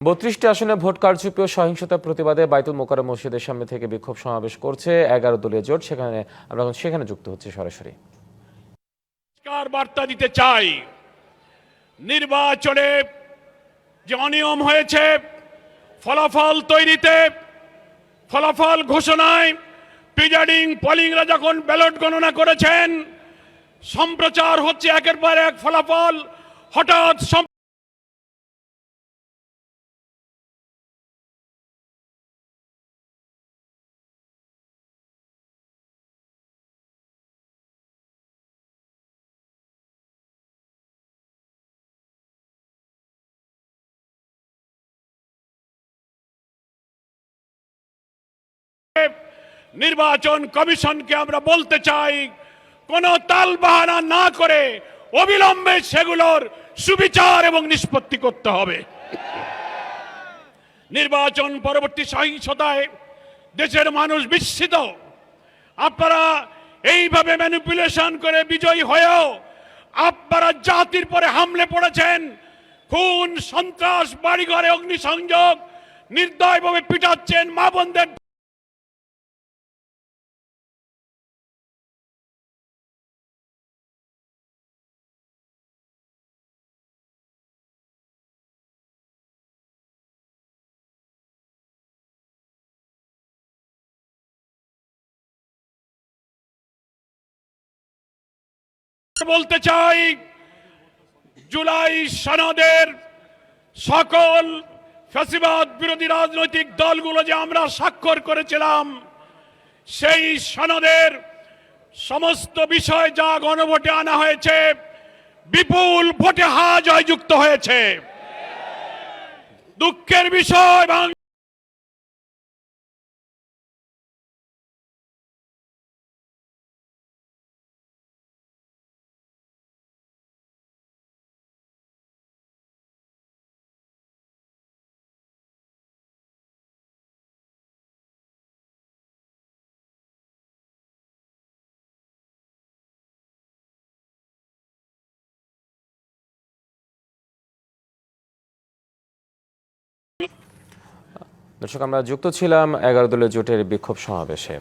৩২টি আসনে ভোট কারচুপি ও সহিংসতার প্রতিবাদে বাইতুল মোকাররম মসজিদের সামনে থেকে বিক্ষোভ সমাবেশ করছে ১১ দলীয় জোট। আমরা সেখানে যুক্ত হচ্ছে সরাসরি। বার্তা দিতে চাই, নির্বাচনে যে অনিয়ম হয়েছে, ফলাফল তৈরিতে, ফলাফল ঘোষণায়, প্রিজাইডিং পোলিংরা যখন ব্যালট গণনা করেছেন, সম্প্রচার হচ্ছে একের পর এক ফলাফল। হঠাৎ নির্বাচন কমিশনকে আমরা বলতে চাই, কোন তালবাহানা না করে অবিলম্বে সেগুলোর সুবিচার এবং নিষ্পত্তি করতে হবে। নির্বাচন পরবর্তী সহিংসতায় দেশের মানুষ বিস্মিত। আপনারা এইভাবে ম্যানিপুলেশন করে বিজয়ী হয়েও আপনারা জাতির পরে হামলে পড়েছেন। খুন, সন্ত্রাস, বাড়িঘরে অগ্নিসংযোগ, নির্দয়ভাবে পিটাচ্ছেন মা বোনদের। বলতে চাই, জুলাই সনদের সকল ফ্যাসিবাদ বিরোধী রাজনৈতিক দলগুলো যে আমরা স্বাক্ষর করেছিলাম, সেই সনদের সমস্ত বিষয় যা গণভোটে আনা হয়েছে, বিপুল ভোটে জয়যুক্ত হয়েছে। দুঃখের বিষয়, দর্শক, আমরা যুক্ত ছিলাম ১১ দলীয় জোটের বিক্ষোভ সমাবেশে।